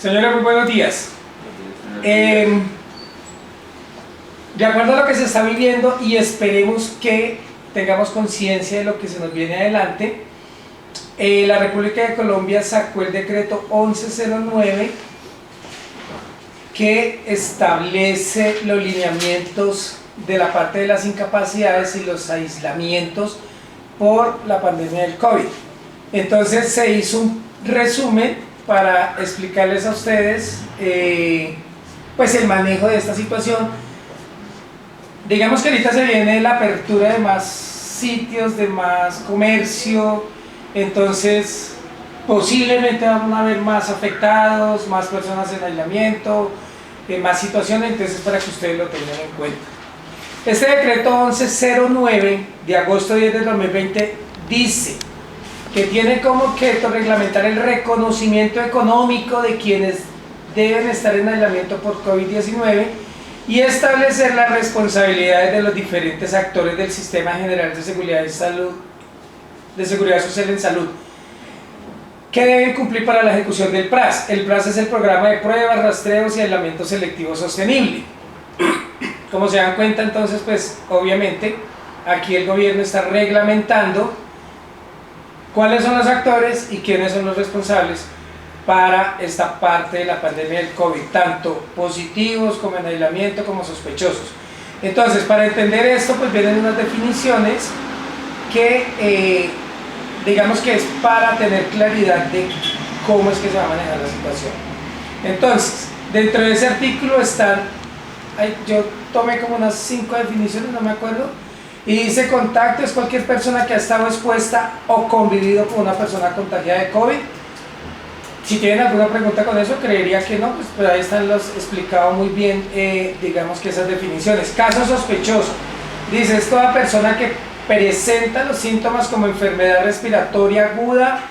Señora, muy buenos días. De acuerdo a lo que se está viviendo y esperemos que tengamos conciencia de lo que se nos viene adelante, la República de Colombia sacó el decreto 1109 que establece los lineamientos de la parte de las incapacidades y los aislamientos por la pandemia del COVID. Entonces se hizo un resumen para explicarles a ustedes pues el manejo de esta situación. Digamos que ahorita se viene la apertura de más sitios, de más comercio, entonces posiblemente van a haber más afectados, más personas en aislamiento, más situaciones, entonces para que ustedes lo tengan en cuenta. Este decreto 1109 de agosto 10 del 2020 dice que tiene como objeto reglamentar el reconocimiento económico de quienes deben estar en aislamiento por COVID-19 y establecer las responsabilidades de los diferentes actores del Sistema General de Seguridad y Salud, de Seguridad Social en Salud, que deben cumplir para la ejecución del PRAS. El PRAS es el Programa de Pruebas, Rastreos y Aislamiento Selectivo Sostenible. Como se dan cuenta, entonces, pues obviamente aquí el gobierno está reglamentando cuáles son los actores y quiénes son los responsables para esta parte de la pandemia del COVID, tanto positivos como en aislamiento como sospechosos. Entonces, para entender esto, pues vienen unas definiciones que digamos que es para tener claridad de cómo es que se va a manejar la situación. Entonces, dentro de ese artículo están, yo tomé como unas 5 definiciones, no me acuerdo, y dice: contacto es cualquier persona que ha estado expuesta o convivido con una persona contagiada de COVID. Si tienen alguna pregunta con eso, creería que no, pues ahí están los explicado muy bien, digamos que esas definiciones. Caso sospechoso, dice: es toda persona que presenta los síntomas como enfermedad respiratoria aguda,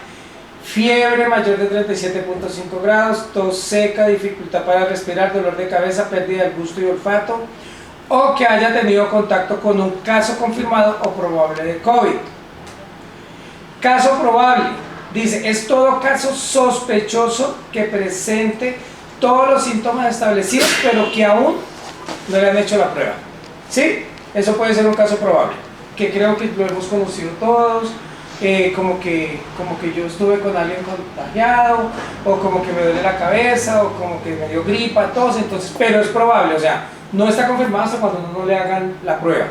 fiebre mayor de 37.5 grados, tos seca, dificultad para respirar, dolor de cabeza, pérdida del gusto y olfato, o que haya tenido contacto con un caso confirmado o probable de COVID. Caso probable, dice: es todo caso sospechoso que presente todos los síntomas establecidos, pero que aún no le han hecho la prueba. ¿Sí? Eso puede ser un caso probable, que creo que lo hemos conocido todos, como que yo estuve con alguien contagiado, o como que me duele la cabeza, o como que me dio gripa, tos, entonces, pero es probable, o sea, no está confirmado hasta cuando no le hagan la prueba.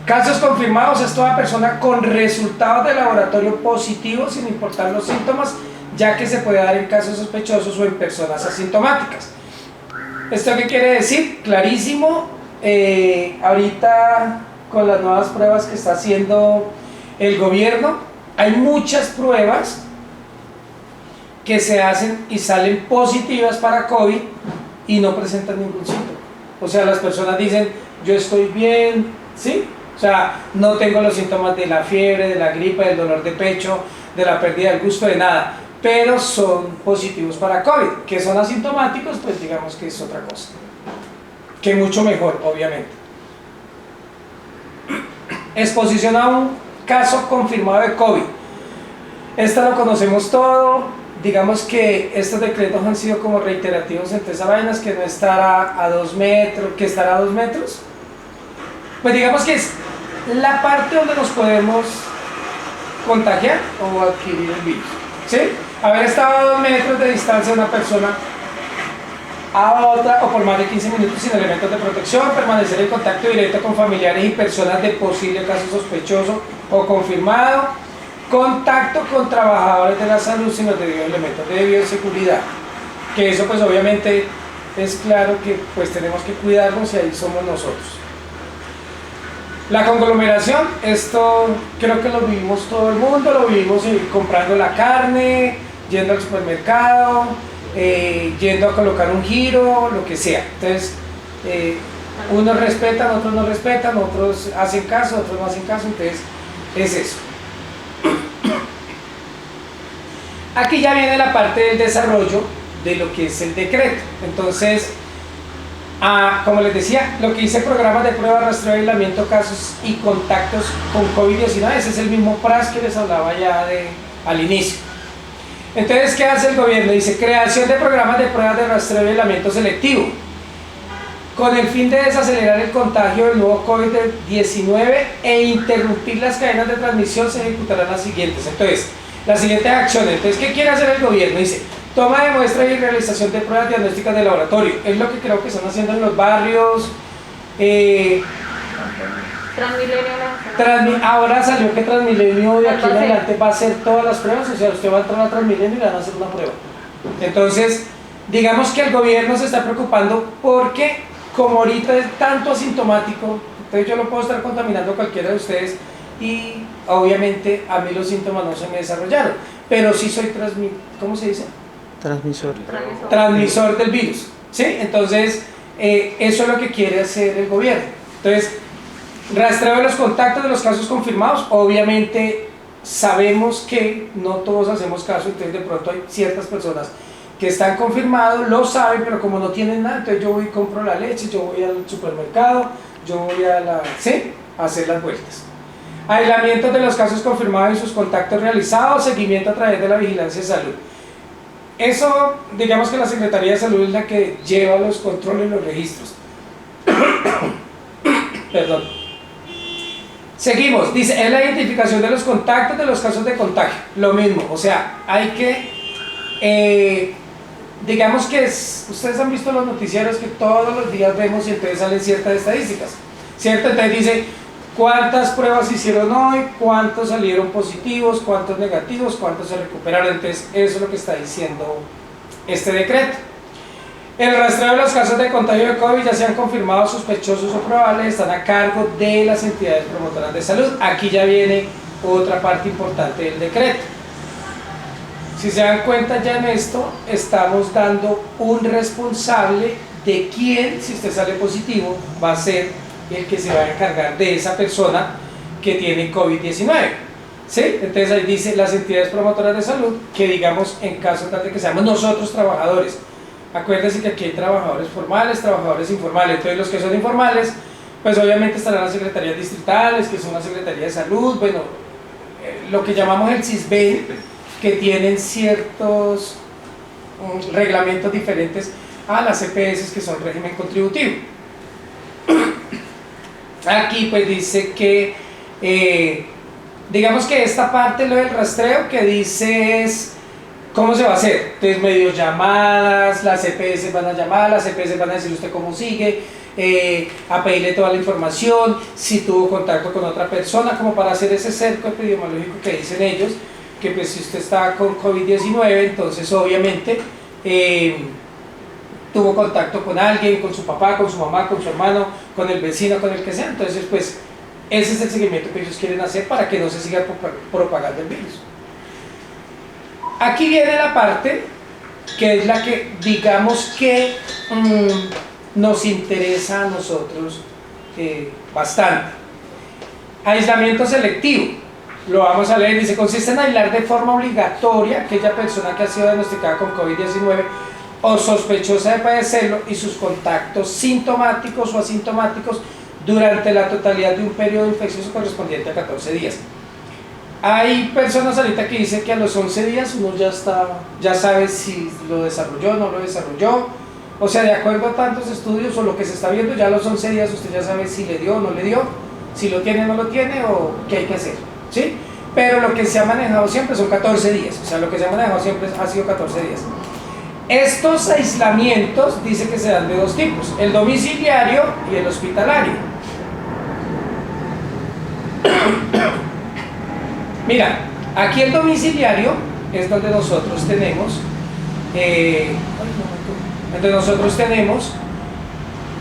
Casos confirmados es toda persona con resultados de laboratorio positivos sin importar los síntomas, ya que se puede dar en casos sospechosos o en personas asintomáticas. ¿Esto qué quiere decir? Clarísimo, ahorita con las nuevas pruebas que está haciendo el gobierno, hay muchas pruebas que se hacen y salen positivas para COVID y no presentan ningún síntoma. O sea, las personas dicen: yo estoy bien, ¿sí? O sea, no tengo los síntomas de la fiebre, de la gripe, del dolor de pecho, de la pérdida del gusto, de nada, pero son positivos para COVID. Que son asintomáticos, pues digamos que es otra cosa, que mucho mejor, obviamente. Exposición a un caso confirmado de COVID. Esta lo conocemos todo. Digamos que estos decretos han sido como reiterativos entre esas vainas, que no estará a 2 metros, que estará a 2 metros. Pues digamos que es la parte donde nos podemos contagiar o adquirir el virus, ¿sí? Haber estado a 2 metros de distancia de una persona a otra o por más de 15 minutos sin elementos de protección, permanecer en contacto directo con familiares y personas de posible caso sospechoso o confirmado, contacto con trabajadores de la salud sin los debidos elementos de bioseguridad, que eso pues obviamente es claro que pues tenemos que cuidarnos y ahí somos nosotros. La conglomeración, esto creo que lo vivimos todo el mundo, lo vivimos comprando la carne, yendo al supermercado, yendo a colocar un giro, lo que sea. Entonces, unos respetan, otros no respetan, otros hacen caso, otros no hacen caso, entonces es eso. Aquí ya viene la parte del desarrollo de lo que es el decreto. Entonces, como les decía, lo que dice programas de prueba, rastreo, aislamiento, casos y contactos con COVID-19, ese es el mismo PRAS que les hablaba ya al inicio. Entonces, ¿qué hace el gobierno? Dice, creación de programas de pruebas de rastreo y aislamiento selectivo, con el fin de desacelerar el contagio del nuevo COVID-19 e interrumpir las cadenas de transmisión, se ejecutarán las siguientes. Entonces, las siguientes acciones. Entonces, ¿qué quiere hacer el gobierno? Dice, toma de muestra y realización de pruebas diagnósticas de laboratorio. Es lo que creo que están haciendo en los barrios. Ahora salió que Transmilenio de aquí en adelante va a hacer todas las pruebas, o sea, usted va a entrar a Transmilenio y le van a hacer una prueba. Entonces, digamos que el gobierno se está preocupando porque, como ahorita es tanto asintomático, entonces yo lo puedo estar contaminando a cualquiera de ustedes y obviamente a mí los síntomas no se me desarrollaron, pero sí soy ¿cómo se dice? Transmisor del virus, ¿sí? Entonces, eso es lo que quiere hacer el gobierno. Entonces, rastreo de los contactos de los casos confirmados. Obviamente sabemos que no todos hacemos caso, entonces de pronto hay ciertas personas que están confirmados, lo saben, pero como no tienen nada, entonces yo voy y compro la leche, yo voy al supermercado, yo voy a hacer las vueltas. Aislamiento de los casos confirmados y sus contactos realizados, seguimiento a través de la vigilancia de salud. Eso, digamos que la Secretaría de Salud es la que lleva los controles y los registros. Perdón. Seguimos, dice, es la identificación de los contactos de los casos de contagio. Lo mismo, o sea, hay que, digamos que ustedes han visto los noticieros que todos los días vemos y entonces salen ciertas estadísticas, ¿cierto? Entonces dice, ¿cuántas pruebas hicieron hoy? ¿Cuántos salieron positivos? ¿Cuántos negativos? ¿Cuántos se recuperaron? Entonces, eso es lo que está diciendo este decreto. El rastreo de los casos de contagio de COVID, ya sean confirmados, sospechosos o probables, están a cargo de las entidades promotoras de salud. Aquí ya viene otra parte importante del decreto. Si se dan cuenta ya en esto, estamos dando un responsable de quién, si usted sale positivo, va a ser el que se va a encargar de esa persona que tiene COVID-19. ¿Sí? Entonces ahí dice las entidades promotoras de salud, que digamos en caso tal de que seamos nosotros trabajadores. Acuérdense que aquí hay trabajadores formales, trabajadores informales. Entonces los que son informales, pues obviamente estarán las secretarías distritales, que son la Secretaría de Salud, bueno, lo que llamamos el CISBEN, que tienen ciertos reglamentos diferentes a las EPS, que son régimen contributivo. Aquí pues dice que, digamos que esta parte, lo del rastreo, que dice es ¿cómo se va a hacer? Entonces, medios llamadas, las EPS van a llamar, las EPS van a decir usted cómo sigue, a pedirle toda la información, si tuvo contacto con otra persona, como para hacer ese cerco epidemiológico que dicen ellos, que pues si usted está con COVID-19, entonces obviamente tuvo contacto con alguien, con su papá, con su mamá, con su hermano, con el vecino, con el que sea. Entonces, pues, ese es el seguimiento que ellos quieren hacer para que no se siga propagando el virus. Aquí viene la parte que es la que, digamos que nos interesa a nosotros bastante. Aislamiento selectivo. Lo vamos a leer, dice, consiste en aislar de forma obligatoria a aquella persona que ha sido diagnosticada con COVID-19 o sospechosa de padecerlo y sus contactos sintomáticos o asintomáticos durante la totalidad de un periodo infeccioso correspondiente a 14 días. Hay personas ahorita que dicen que a los 11 días uno ya sabe si lo desarrolló o no lo desarrolló. O sea, de acuerdo a tantos estudios o lo que se está viendo, ya a los 11 días usted ya sabe si le dio o no le dio, si lo tiene o no lo tiene o qué hay que hacer, ¿sí? Pero lo que se ha manejado siempre son 14 días, o sea, lo que se ha manejado siempre ha sido 14 días. Estos aislamientos dice que se dan de dos tipos, el domiciliario y el hospitalario. Mira, aquí el domiciliario es donde nosotros tenemos,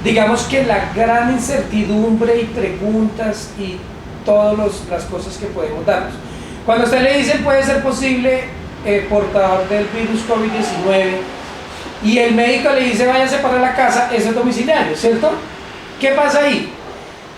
digamos que la gran incertidumbre y preguntas y todas las cosas que podemos darnos. Cuando usted le dice puede ser posible portador del virus COVID-19 y el médico le dice váyase para la casa, eso es domiciliario, ¿cierto? ¿Qué pasa ahí?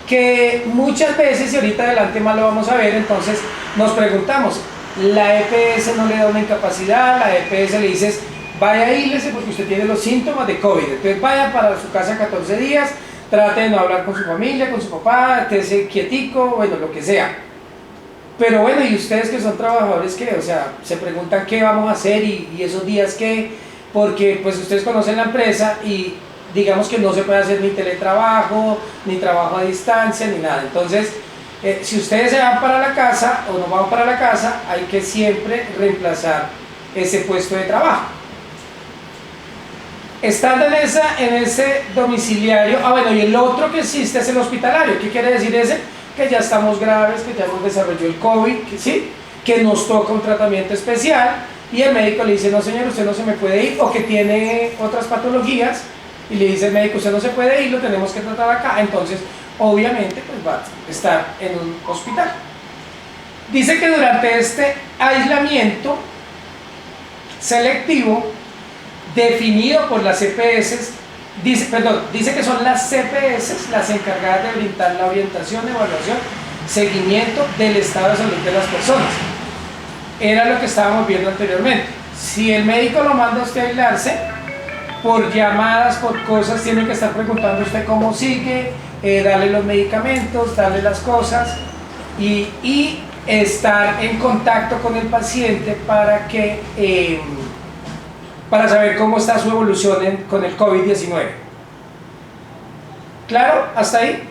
Que muchas veces, y ahorita adelante más lo vamos a ver, entonces nos preguntamos, la EPS no le da una incapacidad, la EPS le dice vaya a irse porque usted tiene los síntomas de COVID, entonces vaya para su casa 14 días, trate de no hablar con su familia, con su papá, estése quietico, bueno, lo que sea. Pero bueno, y ustedes que son trabajadores, ¿qué? O sea, se preguntan qué vamos a hacer y esos días qué, porque pues ustedes conocen la empresa y digamos que no se puede hacer ni teletrabajo, ni trabajo a distancia, ni nada. Entonces, si ustedes se van para la casa o no van para la casa, hay que siempre reemplazar ese puesto de trabajo. Estando en ese domiciliario, bueno, y el otro que existe es el hospitalario. ¿Qué quiere decir ese? Que ya estamos graves, que ya nos desarrolló el COVID, ¿sí? Que nos toca un tratamiento especial y el médico le dice, no señor, usted no se me puede ir, o que tiene otras patologías y le dice el médico, usted no se puede ir, lo tenemos que tratar acá. Entonces, obviamente, pues va a estar en un hospital. Dice que durante este aislamiento selectivo definido por las CPS, dice que son las CPS las encargadas de brindar la orientación, evaluación, seguimiento del estado de salud de las personas. Era lo que estábamos viendo anteriormente. Si el médico lo manda a usted a aislarse, por llamadas, por cosas, tiene que estar preguntando usted cómo sigue, darle los medicamentos, darle las cosas y estar en contacto con el paciente para saber cómo está su evolución con el COVID-19. ¿Claro? ¿Hasta ahí?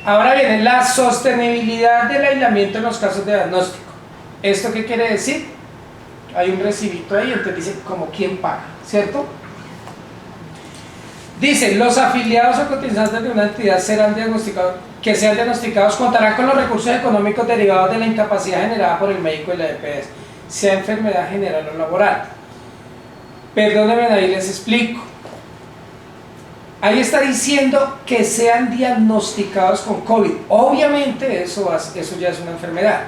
Ahora viene la sostenibilidad del aislamiento en los casos de diagnóstico. ¿Esto qué quiere decir? Hay un recibito ahí, entonces dice como quién paga, ¿cierto? Dice, los afiliados o cotizantes de una entidad que sean diagnosticados contarán con los recursos económicos derivados de la incapacidad generada por el médico y la EPS, sea enfermedad general o laboral. Perdónenme, ahí les explico. Ahí está diciendo que sean diagnosticados con COVID. Obviamente eso ya es una enfermedad.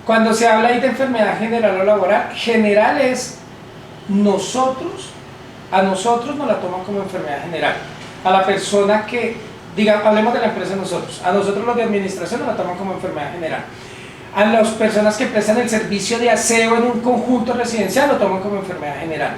Cuando se habla ahí de enfermedad general o laboral, general es a nosotros nos la toman como enfermedad general. A la persona que, hablemos de la empresa nosotros, a nosotros los de administración nos la toman como enfermedad general. A las personas que prestan el servicio de aseo en un conjunto residencial lo toman como enfermedad general.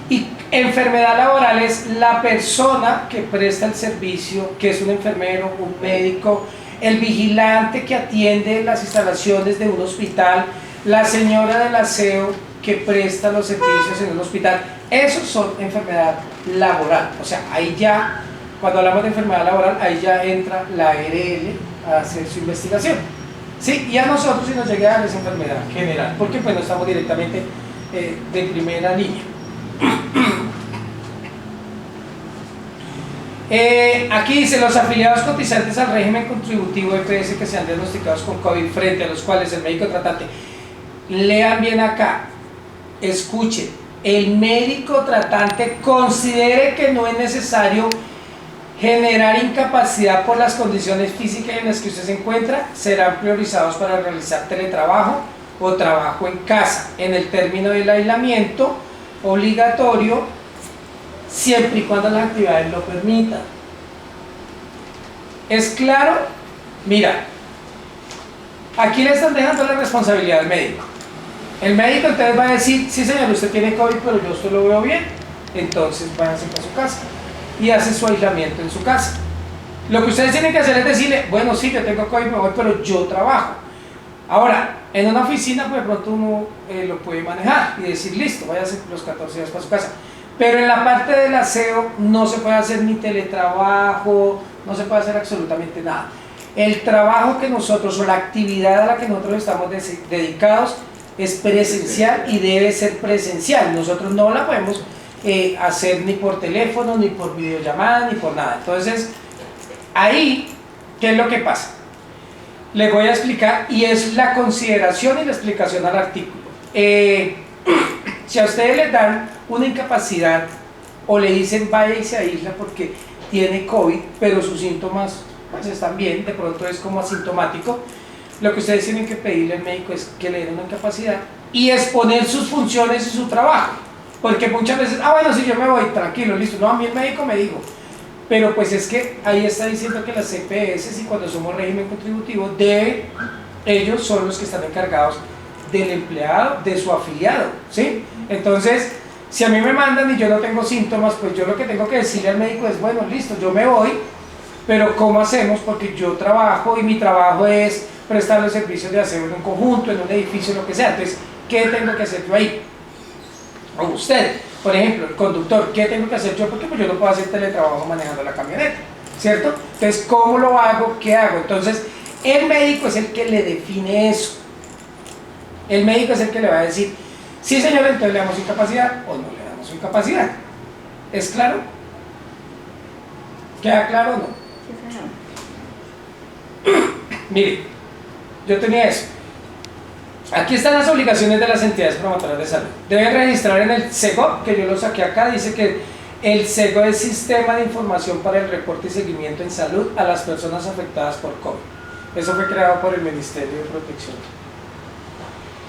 Y enfermedad laboral es la persona que presta el servicio, que es un enfermero, un médico, el vigilante que atiende las instalaciones de un hospital, la señora del aseo que presta los servicios en un hospital. Esos son enfermedad laboral. O sea, ahí ya, cuando hablamos de enfermedad laboral, ahí ya entra la ARL a hacer su investigación. Sí, y a nosotros si nos llega a dar esa enfermedad general, porque pues no estamos directamente de primera línea. Aquí dice, los afiliados cotizantes al régimen contributivo EPS que sean diagnosticados con COVID frente a los cuales el médico tratante, lean bien acá, escuchen, el médico tratante considere que no es necesario generar incapacidad por las condiciones físicas en las que usted se encuentra, serán priorizados para realizar teletrabajo o trabajo en casa, en el término del aislamiento obligatorio, siempre y cuando las actividades lo permitan. ¿Es claro? Mira, aquí le están dejando la responsabilidad al médico. El médico entonces va a decir, sí señor, usted tiene COVID, pero yo esto lo veo bien, entonces váyanse a su casa y hace su aislamiento en su casa. Lo que ustedes tienen que hacer es decirle, bueno, sí, yo tengo COVID, me voy, pero yo trabajo. Ahora, en una oficina, pues de pronto uno lo puede manejar y decir, listo, váyase los 14 días para su casa. Pero en la parte del aseo no se puede hacer ni teletrabajo, no se puede hacer absolutamente nada. El trabajo que nosotros, o la actividad a la que nosotros estamos dedicados, es presencial y debe ser presencial. Nosotros no la podemos hacer ni por teléfono, ni por videollamada, ni por nada. Entonces, ahí, ¿qué es lo que pasa? Les voy a explicar, y es la consideración y la explicación al artículo. Si a ustedes les dan una incapacidad o le dicen vaya y se aísla porque tiene COVID, pero sus síntomas pues están bien, de pronto es como asintomático, lo que ustedes tienen que pedirle al médico es que le den una incapacidad y exponer sus funciones y su trabajo, porque muchas veces, bueno, si yo me voy, tranquilo, listo, no, a mí el médico me dijo, pero pues es que ahí está diciendo que las CPS, y cuando somos régimen contributivo, ellos son los que están encargados del empleado, de su afiliado, ¿sí? Entonces, si a mí me mandan y yo no tengo síntomas, pues yo lo que tengo que decirle al médico es, bueno, listo, yo me voy, pero ¿cómo hacemos? Porque yo trabajo y mi trabajo es prestar los servicios de aseo en un conjunto, en un edificio, lo que sea. Entonces, ¿qué tengo que hacer yo ahí? O usted, por ejemplo, el conductor, ¿qué tengo que hacer yo? Porque pues yo no puedo hacer teletrabajo manejando la camioneta, ¿cierto? Entonces, ¿cómo lo hago? ¿Qué hago? Entonces, el médico es el que le define eso. El médico es el que le va a decir, sí señor, entonces le damos incapacidad o no le damos incapacidad. ¿Es claro? ¿Queda claro o no? Sí, señor. Mire, yo tenía eso. Aquí están las obligaciones de las entidades promotoras de salud. Deben registrar en el SEGO, que yo lo saqué acá, dice que el SEGO es Sistema de Información para el Reporte y Seguimiento en Salud a las personas afectadas por COVID. Eso fue creado por el Ministerio de Protección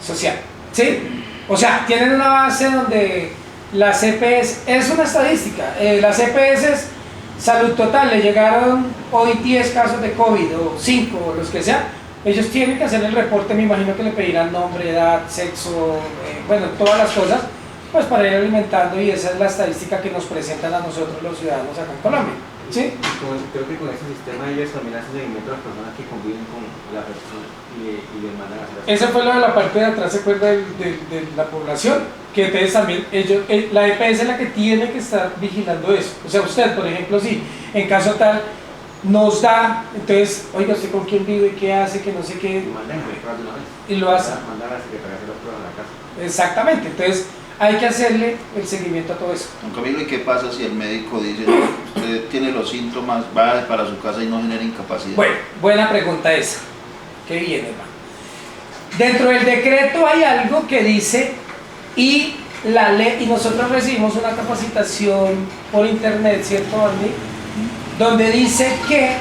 Social. ¿Sí? O sea, tienen una base donde las EPS, es una estadística, las EPS, salud total, le llegaron hoy 10 casos de COVID o 5 o los que sea. Ellos tienen que hacer el reporte, me imagino que le pedirán nombre, edad, sexo, bueno, todas las cosas, pues para ir alimentando, y esa es la estadística que nos presentan a nosotros los ciudadanos acá en Colombia. ¿Sí? Creo que con ese sistema ellos también hacen seguimiento a las personas que conviven con la persona y le mandan a hacer las Esa fue lo de la parte de atrás, ¿se acuerda de la población? Que entonces también ellos, la EPS es la que tiene que estar vigilando eso. O sea, usted, por ejemplo, si en caso tal nos da, entonces, oiga, ¿usted con quién vive? ¿Qué hace? Que no sé qué. y mandan a registrar de una vez. Y lo hace. Mandan a la secretaría a hacer las pruebas a la casa. Exactamente, entonces hay que hacerle el seguimiento a todo eso. Don Camilo, ¿y qué pasa si el médico dice, no, usted tiene los síntomas, va para su casa y no genera incapacidad? Bueno, buena pregunta esa. ¿Qué viene, va? Dentro del decreto hay algo que dice, y la ley, y nosotros recibimos una capacitación por internet, ¿cierto, Andy? Donde dice que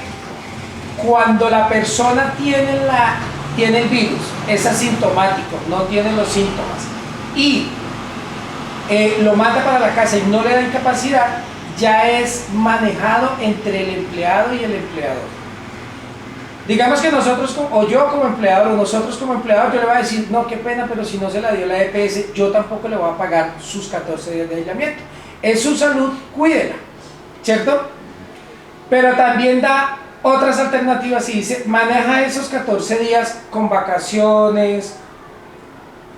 cuando la persona tiene el virus, es asintomático, no tiene los síntomas, y lo manda para la casa y no le da incapacidad, ya es manejado entre el empleado y el empleador. Digamos que nosotros, o yo como empleador, o nosotros como empleador, yo le voy a decir, no, qué pena, pero si no se la dio la EPS, yo tampoco le voy a pagar sus 14 días de aislamiento. Es su salud, cuídela, ¿cierto? Pero también da otras alternativas y dice, maneja esos 14 días con vacaciones,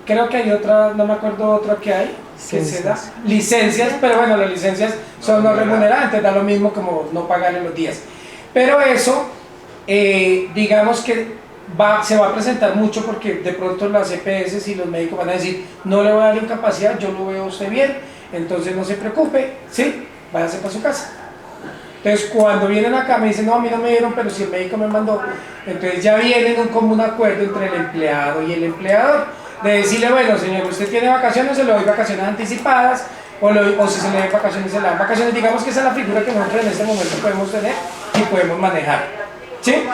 creo que hay otra, no me acuerdo otra que hay, que se da, licencias, pero bueno, las licencias son no remuneradas, da lo mismo como no pagarle los días. Pero eso, digamos que se va a presentar mucho porque de pronto las EPS y los médicos van a decir, no le voy a dar incapacidad, yo lo veo a usted bien, entonces no se preocupe, ¿sí? Váyase para su casa. Entonces cuando vienen acá me dicen, no, a mí no me dieron, pero si el médico me mandó, entonces ya viene un común acuerdo entre el empleado y el empleador, de decirle, bueno señor, usted tiene vacaciones, se le doy vacaciones anticipadas, o si se le dan vacaciones, se le dan vacaciones. Digamos que esa es la figura que nosotros en este momento podemos tener y podemos manejar, ¿sí?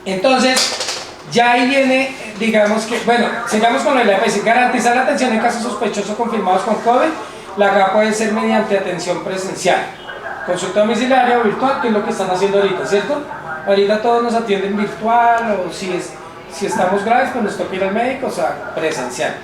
Entonces, ya ahí viene, digamos que, bueno, sigamos con la EPS, garantizar la atención en casos sospechosos confirmados con COVID. La acá puede ser mediante atención presencial, consulta domiciliaria o virtual, que es lo que están haciendo ahorita, ¿cierto? Ahorita todos nos atienden virtual, o si estamos graves, pues nos toca ir al médico, o sea, presencial.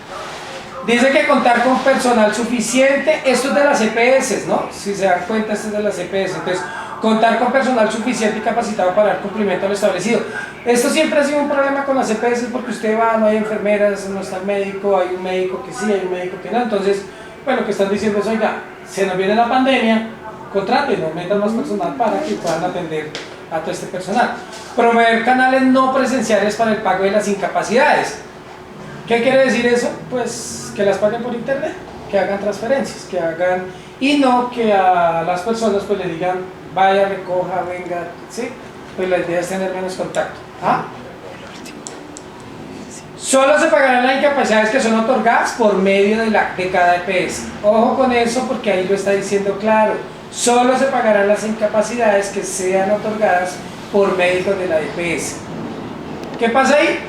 Dice que contar con personal suficiente, esto es de las EPS, ¿no? Si se dan cuenta, esto es de las EPS, entonces, contar con personal suficiente y capacitado para dar cumplimiento a lo establecido. Esto siempre ha sido un problema con las EPS porque usted va, no hay enfermeras, no está el médico, hay un médico que sí, hay un médico que no, entonces, bueno, lo que están diciendo es, oiga, se nos viene la pandemia, contraten, no metan más personal para que puedan atender a todo este personal. Promover canales no presenciales para el pago de las incapacidades. ¿Qué quiere decir eso? Pues que las paguen por internet, que hagan transferencias, que hagan, y no que a las personas pues le digan, vaya, recoja, venga, ¿sí? Pues la idea es tener menos contacto. ¿Ah? Solo se pagarán las incapacidades que son otorgadas por medio de cada EPS. Ojo con eso porque ahí lo está diciendo claro. Solo se pagarán las incapacidades que sean otorgadas por médicos de la EPS. ¿Qué pasa ahí?